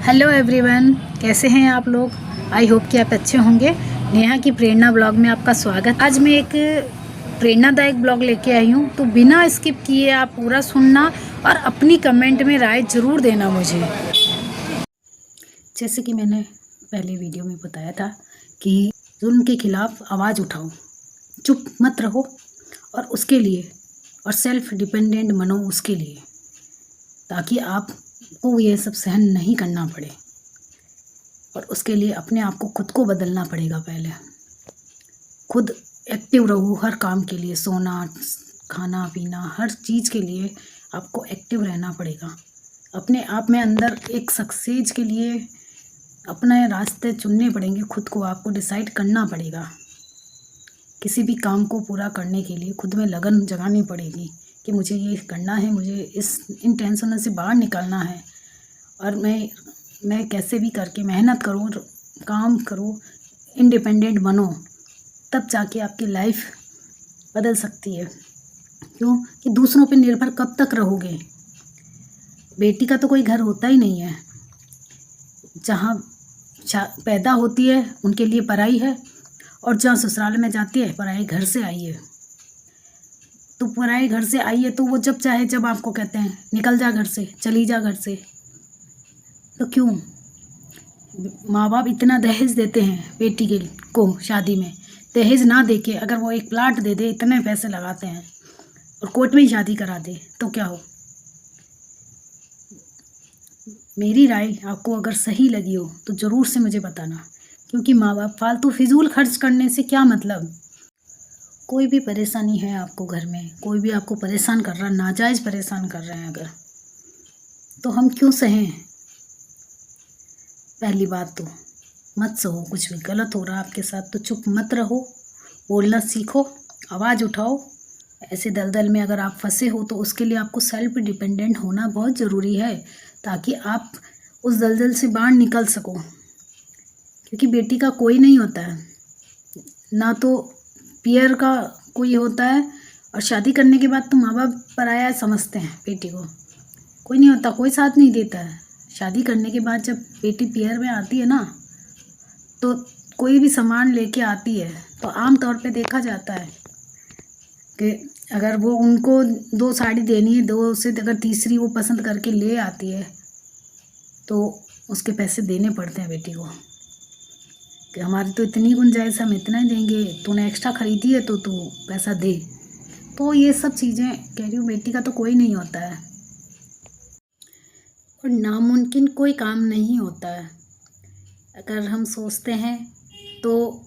Hello everyone, कैसे हैं आप लोग। आई होप कि आप अच्छे होंगे। नेहा की प्रेरणा ब्लॉग में आपका स्वागत। आज मैं एक प्रेरणादायक ब्लॉग लेके आई हूँ, तो बिना स्किप किए आप पूरा सुनना और अपनी कमेंट में राय ज़रूर देना मुझे। जैसे कि मैंने पहले वीडियो में बताया था कि जुल्म के खिलाफ आवाज़ उठाओ, चुप मत रहो, और उसके लिए और सेल्फ डिपेंडेंट बनो उसके लिए, ताकि आपको ये सब सहन नहीं करना पड़े। और उसके लिए अपने आप को खुद को बदलना पड़ेगा। पहले खुद एक्टिव रहो हर काम के लिए, सोना खाना पीना हर चीज़ के लिए आपको एक्टिव रहना पड़ेगा। अपने आप में अंदर एक सक्सेस के लिए अपने रास्ते चुनने पड़ेंगे, खुद को आपको डिसाइड करना पड़ेगा। किसी भी काम को पूरा करने के लिए खुद में लगन जगानी पड़ेगी कि मुझे ये करना है, मुझे इन टेंशनों से बाहर निकलना है, और मैं कैसे भी करके मेहनत करूँ, काम करूँ, इंडिपेंडेंट बनो, तब जाके आपकी लाइफ बदल सकती है। क्यों कि दूसरों पे निर्भर कब तक रहोगे। बेटी का तो कोई घर होता ही नहीं है। जहाँ पैदा होती है उनके लिए पराई है, और जहाँ ससुराल में जाती है पराई घर से आई है। तो पराई घर से आई है तो वो जब चाहे जब आपको कहते हैं निकल जा घर से, चली जा घर से। तो क्यों माँ बाप इतना दहेज देते हैं बेटी के को शादी में। दहेज ना देके अगर वो एक प्लाट दे दे, इतने पैसे लगाते हैं और कोर्ट में ही शादी करा दे, तो क्या हो। मेरी राय आपको अगर सही लगी हो तो ज़रूर से मुझे बताना, क्योंकि माँ बाप फालतू फिजूल खर्च करने से क्या मतलब। कोई भी परेशानी है आपको घर में, कोई भी आपको परेशान कर रहा, नाजायज़ परेशान कर रहे हैं अगर, तो हम क्यों सहें। पहली बात तो मत सहो। कुछ भी गलत हो रहा है आपके साथ तो चुप मत रहो, बोलना सीखो, आवाज़ उठाओ। ऐसे दलदल में अगर आप फंसे हो तो उसके लिए आपको सेल्फ डिपेंडेंट होना बहुत ज़रूरी है, ताकि आप उस दलदल से बाहर निकल सको। क्योंकि बेटी का कोई नहीं होता है, ना तो पियर का कोई होता है, और शादी करने के बाद तो माँ बाप पराया समझते हैं बेटी को। कोई नहीं होता, कोई साथ नहीं देता है। शादी करने के बाद जब बेटी पियर में आती है ना, तो कोई भी सामान लेके आती है तो आम तौर पे देखा जाता है कि अगर वो उनको 2 साड़ी देनी है, 2 से अगर तीसरी वो पसंद करके ले आती है तो उसके पैसे देने पड़ते हैं बेटी को, कि हमारी तो इतनी गुंजाइश, हम इतना ही देंगे, तूने एक्स्ट्रा खरीदी है तो तू पैसा दे। तो ये सब चीज़ें कह रही हूँ, बेटी का तो कोई नहीं होता है, और नामुमकिन कोई काम नहीं होता है। अगर हम सोचते हैं तो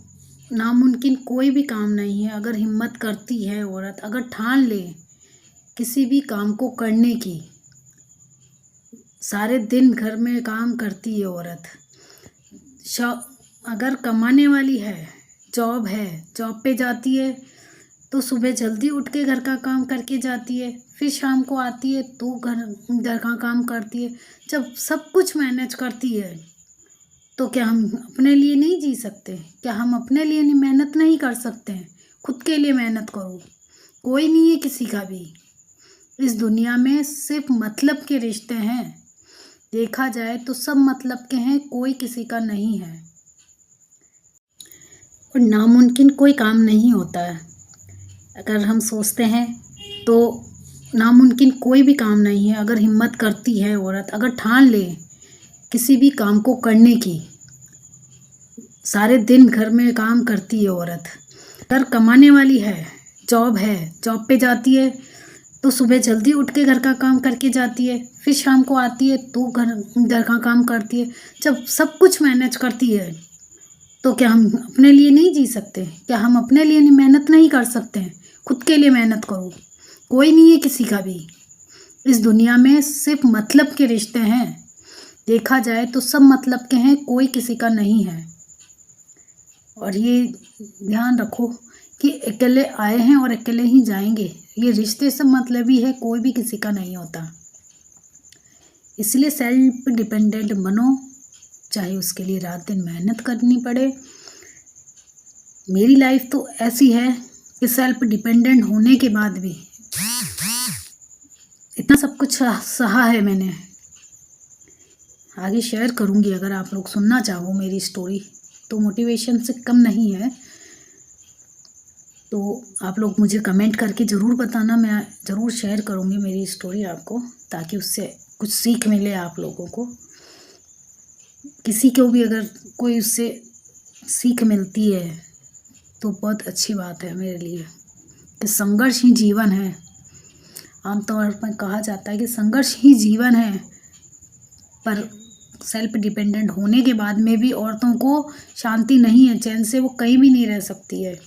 नामुमकिन कोई भी काम नहीं है। अगर हिम्मत करती है औरत, अगर ठान ले किसी भी काम को करने की, सारे दिन घर में काम करती है औरत, अगर कमाने वाली है, जॉब है, जॉब पे जाती है तो सुबह जल्दी उठ के घर का काम करके जाती है, फिर शाम को आती है तो घर का काम करती है। जब सब कुछ मैनेज करती है तो क्या हम अपने लिए नहीं जी सकते? क्या हम अपने लिए नहीं मेहनत नहीं कर सकते हैं? खुद के लिए मेहनत करो। कोई नहीं है किसी का भी इस दुनिया में, सिर्फ मतलब के रिश्ते हैं। देखा जाए तो सब मतलब के हैं, कोई किसी का नहीं है। और नामुमकिन कोई काम नहीं होता है। अगर हम सोचते हैं तो नामुमकिन कोई भी काम नहीं है। अगर हिम्मत करती है औरत, अगर ठान ले किसी भी काम को करने की, सारे दिन घर में काम करती है औरत, अगर कमाने वाली है, जॉब है, जॉब पे जाती है तो सुबह जल्दी उठ के घर का काम करके जाती है, फिर शाम को आती है तो घर का काम करती है। जब सब कुछ मैनेज करती है तो क्या हम अपने लिए नहीं जी सकते? क्या हम अपने लिए नहीं मेहनत नहीं कर सकते हैं? खुद के लिए मेहनत करो। कोई नहीं है किसी का भी इस दुनिया में, सिर्फ मतलब के रिश्ते हैं। देखा जाए तो सब मतलब के हैं, कोई किसी का नहीं है। और ये ध्यान रखो कि अकेले आए हैं और अकेले ही जाएंगे। ये रिश्ते सब मतलबी है, कोई भी किसी का नहीं होता। इसलिए सेल्फ डिपेंडेंट बनो, चाहे उसके लिए रात दिन मेहनत करनी पड़े। मेरी लाइफ तो ऐसी है कि सेल्फ डिपेंडेंट होने के बाद भी इतना सब कुछ सहा है मैंने। आगे शेयर करूँगी अगर आप लोग सुनना चाहो मेरी स्टोरी, तो मोटिवेशन से कम नहीं है। तो आप लोग मुझे कमेंट करके ज़रूर बताना, मैं ज़रूर शेयर करूँगी मेरी स्टोरी आपको, ताकि उससे कुछ सीख मिले आप लोगों को। किसी को भी अगर कोई उससे सीख मिलती है तो बहुत अच्छी बात है मेरे लिए, कि संघर्ष ही जीवन है। आमतौर पर कहा जाता है कि संघर्ष ही जीवन है, पर सेल्फ डिपेंडेंट होने के बाद में भी औरतों को शांति नहीं है, चैन से वो कहीं भी नहीं रह सकती है।